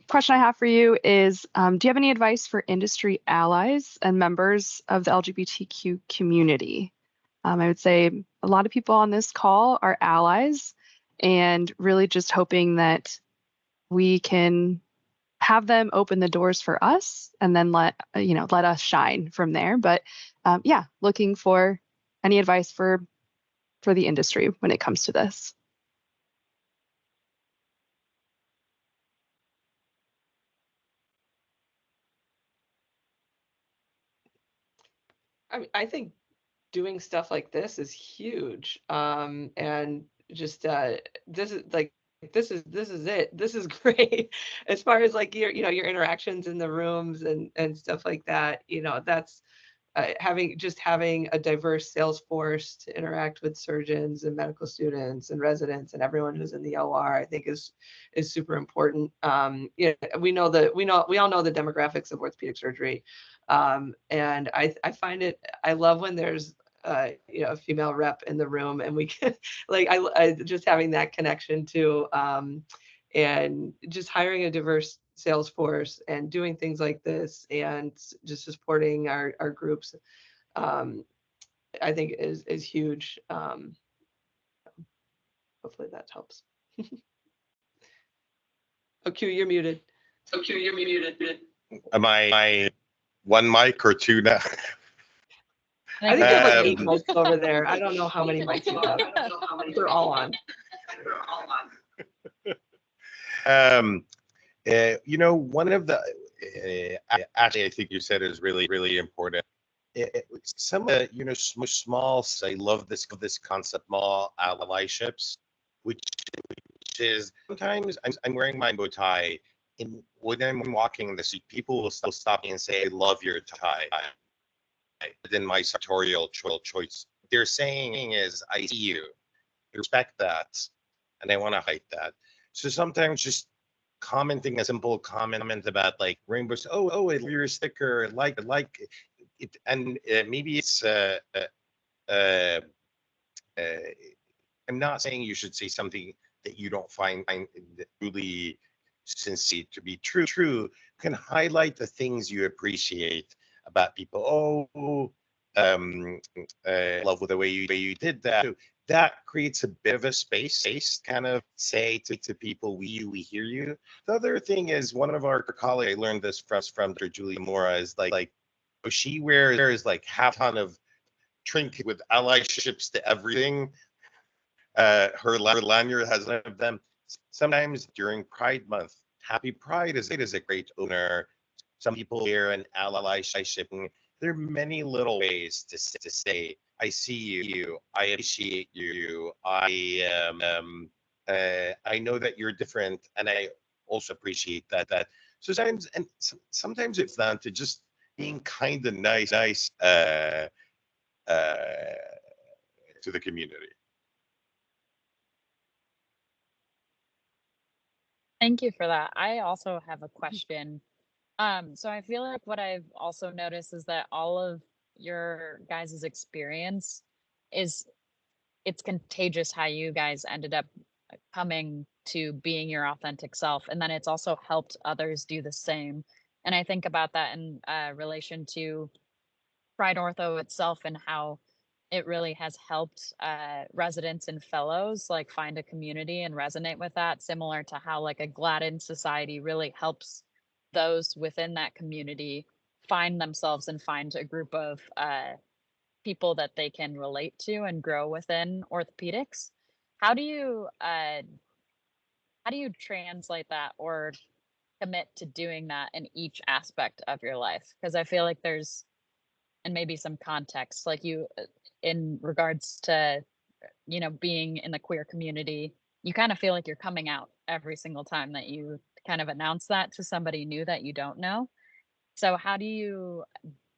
Speaker 6: Question I have for you is, do you have any advice for industry allies and members of the LGBTQ community? I would say a lot of people on this call are allies, and really just hoping that we can have them open the doors for us and then let us shine from there. But yeah, looking for any advice for the industry when it comes to this.
Speaker 2: I think doing stuff like this is huge. And just this is it. This is great. As far as like your interactions in the rooms and stuff like that, that's having a diverse sales force to interact with surgeons and medical students and residents and everyone who's in the OR, I think is super important. We all know the demographics of orthopedic surgery. And I find I love when there's a female rep in the room, and we can I just having that connection to and just hiring a diverse sales force and doing things like this and just supporting our groups, I think is huge. Hopefully that helps. Oh, Q, you're muted.
Speaker 4: Am I one mic or two now?
Speaker 2: I think you have like 8 mics over there. I don't know how many mics you have. They're all on.
Speaker 4: One of the actually, I think you said is really, really important. Some of the, small. I love this concept, small allyships, which is sometimes I'm wearing my bow tie, and when I'm walking in the street, people will stop me and say, "I love your tie." Within my sartorial choice, they're saying is, "I see you, I respect that, and I want to hide that." So sometimes just commenting a simple comment about like rainbows. Oh, I love your sticker. Like it, and maybe it's uh, I'm not saying you should say something that you don't find truly sincere to be true. You can highlight the things you appreciate about people. Oh, love with the way you did that. So that creates a bit of a space, kind of say to people, we hear you. The other thing is, one of our colleagues, I learned this from Dr. Julia Mora, is like she wears like half ton of trinket with allyships to everything. Her lanyard has one of them. Sometimes during Pride Month, Happy Pride is a great opener. Some people wear an allyship. There are many little ways to say, "I see you, I appreciate you, I know that you're different, and I also appreciate that." So sometimes it's down to just being kind and nice, uh, to the community.
Speaker 1: Thank you for that. I also have a question. So I feel like what I've also noticed is that all of your guys' experience is it's contagious how you guys ended up coming to being your authentic self. And then it's also helped others do the same. And I think about that in relation to Pride Ortho itself and how it really has helped residents and fellows like find a community and resonate with that, similar to how like a Gladden Society really helps those within that community find themselves and find a group of people that they can relate to and grow within orthopedics. How do you translate that or commit to doing that in each aspect of your life? Because I feel like there's and maybe some context like you in regards to being in the queer community, you kind of feel like you're coming out every single time that you kind of announce that to somebody new that you don't know. So how do you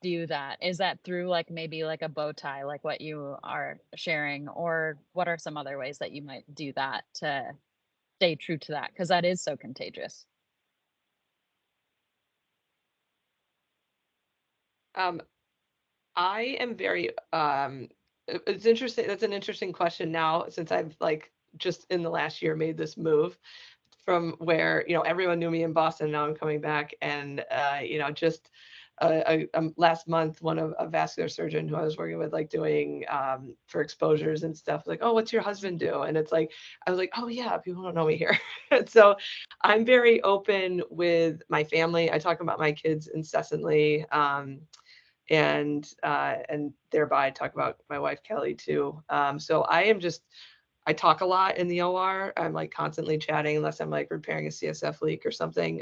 Speaker 1: do that? Is that through like maybe like a bow tie like what you are sharing, or what are some other ways that you might do that to stay true to that, because that is so contagious?
Speaker 2: Um, I am very it's interesting. That's an interesting question now, since I've like just in the last year made this move from where, everyone knew me in Boston. Now I'm coming back, and just last month, a vascular surgeon who I was working with, like doing for exposures and stuff, like, "Oh, what's your husband do?" And it's like, I was like, "Oh yeah, people don't know me here." So I'm very open with my family. I talk about my kids incessantly. And thereby talk about my wife Kelly too. So I talk a lot in the OR. I'm like constantly chatting unless I'm like repairing a CSF leak or something.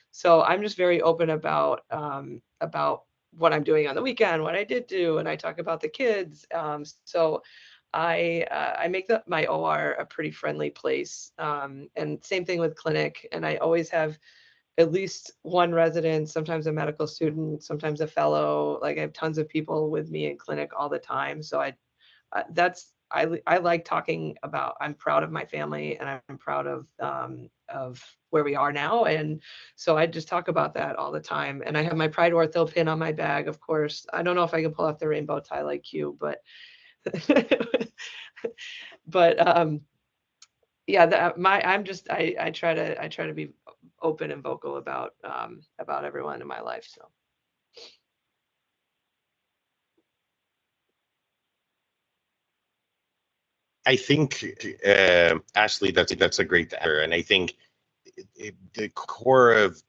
Speaker 2: So I'm just very open about what I'm doing on the weekend, what I did do, and I talk about the kids. So I make my OR a pretty friendly place, and same thing with clinic. And I always have at least one resident, sometimes a medical student, sometimes a fellow. Like I have tons of people with me in clinic all the time. So I like talking about, I'm proud of my family, and I'm proud of where we are now. And so I just talk about that all the time. And I have my Pride Ortho pin on my bag, of course. I don't know if I can pull off the rainbow tie like you, but but yeah, I try to be open and vocal about everyone in my life. So
Speaker 4: I think, Ashley, that's a great answer, and I think the core of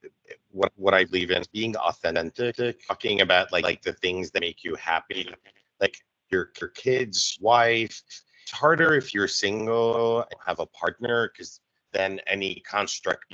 Speaker 4: what I believe in is being authentic, talking about like the things that make you happy, like your kids, wife. It's harder if you're single and have a partner, because then any construct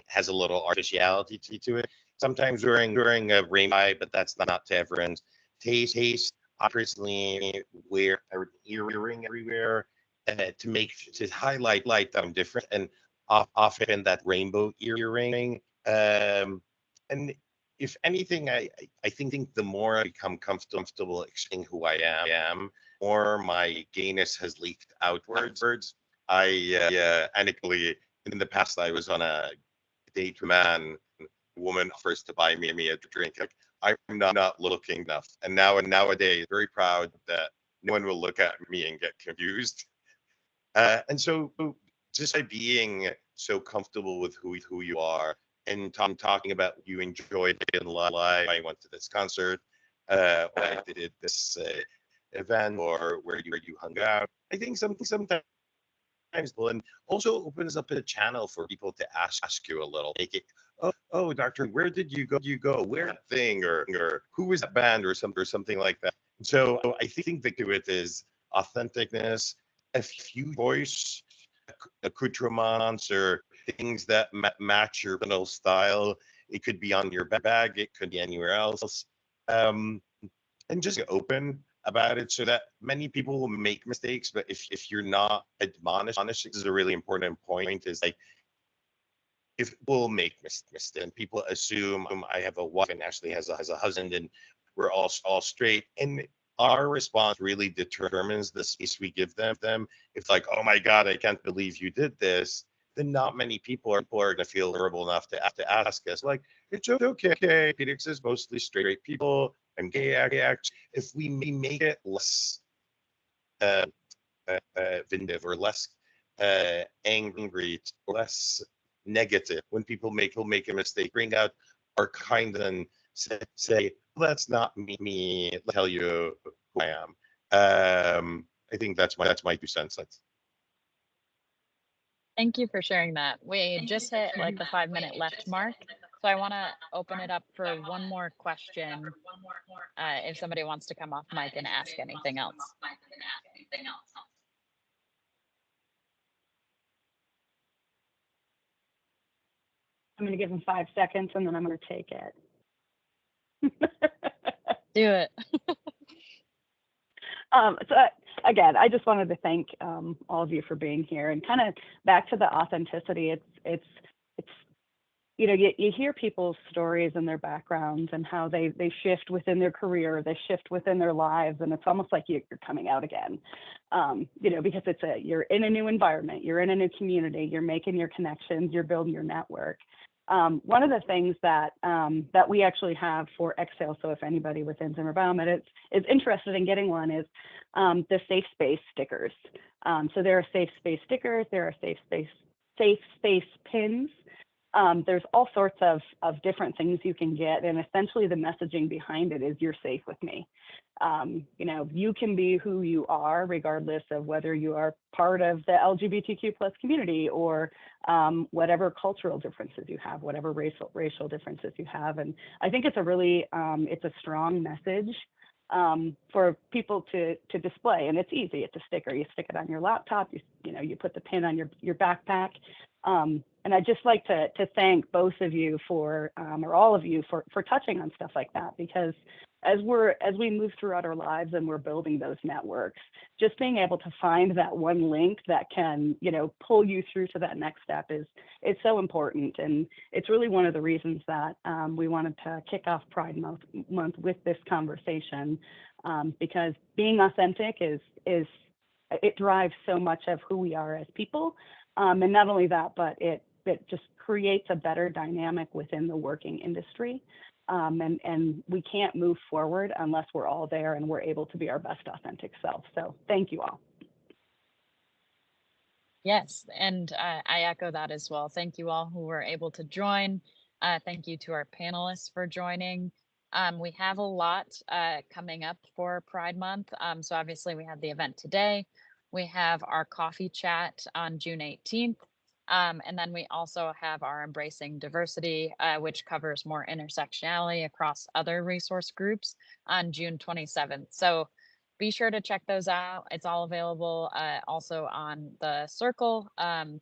Speaker 4: has a little artificiality to it. Sometimes during a rainbow, but that's not to everyone's taste. I personally wear an earring everywhere to highlight that I'm different, and often that rainbow earring. And if anything, I think the more I become comfortable explaining who I am, more my gayness has leaked outwards. Anecdotally, in the past, I was on a date with a man. Woman offers to buy me a drink. Like, I'm not looking enough. And nowadays, very proud that no one will look at me and get confused. And so just by being so comfortable with who you are and talking about what you enjoyed in life, I went to this concert, or I did this event, or where you hung out. I think sometimes, and also opens up a channel for people to ask you a little, make it, oh, Doctor, where did you go? Where that thing, or who was that band, or something like that. So I think the key to it is authenticness, a few voice accoutrements or things that match your personal style. It could be on your bag, it could be anywhere else. And just open about it, so that many people will make mistakes, but if you're not admonished, this is a really important point, is like, if people make mistakes and people assume I have a wife and Ashley has a husband and we're all straight, and our response really determines the space we give them. If like, oh my God, I can't believe you did this, then not many people are going to feel vulnerable enough to have to ask us, like, it's okay. Orthopedics is mostly straight people. I'm gay. If we make it less vindictive, or less angry, or less negative, when people make a mistake, bring out our kind and say, that's not me. Let me tell you who I am. I think that's my 2 cents.
Speaker 1: Thank you for sharing that. We just hit like the 5-minute left mark. So I want to open it up for one more question. If somebody wants to come off mic and ask anything else.
Speaker 3: I'm going to give him 5 seconds and then I'm going to take it.
Speaker 1: Do it.
Speaker 3: So again, I just wanted to thank all of you for being here, and kind of back to the authenticity. It's you know, you hear people's stories and their backgrounds and how they shift within their career, they shift within their lives, and it's almost like you're coming out again. You know, because you're in a new environment, you're in a new community, you're making your connections, you're building your network. One of the things that we actually have for Exhale, so if anybody within Zimmer Biomet is interested in getting one, is the safe space stickers. So there are safe space stickers, there are safe space pins. There's all sorts of different things you can get, and essentially the messaging behind it is, you're safe with me. You know, you can be who you are, regardless of whether you are part of the LGBTQ plus community, or whatever cultural differences you have, whatever racial differences you have. And I think it's a really it's a strong message for people to display, and it's easy. It's a sticker. You stick it on your laptop. You put the pin on your backpack. And I'd just like to thank both of you or all of you for touching on stuff like that, because as we move throughout our lives and we're building those networks, just being able to find that one link that can, pull you through to that next step is so important. And it's really one of the reasons that we wanted to kick off Pride Month with this conversation, because being authentic it drives so much of who we are as people. And not only that, but it just creates a better dynamic within the working industry. And we can't move forward unless we're all there and we're able to be our best authentic self. So thank you all.
Speaker 1: Yes, and I echo that as well. Thank you all who were able to join. Thank you to our panelists for joining. We have a lot coming up for Pride Month. So obviously we have the event today. We have our coffee chat on June 18th. And then we also have our Embracing Diversity, which covers more intersectionality across other resource groups on June 27th. So be sure to check those out. It's all available also on the Circle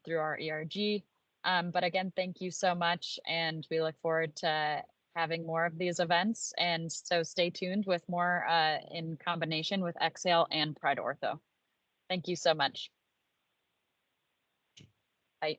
Speaker 1: through our ERG. But again, thank you so much. And we look forward to having more of these events. And so stay tuned with more in combination with Exhale and Pride Ortho. Thank you so much. Bye.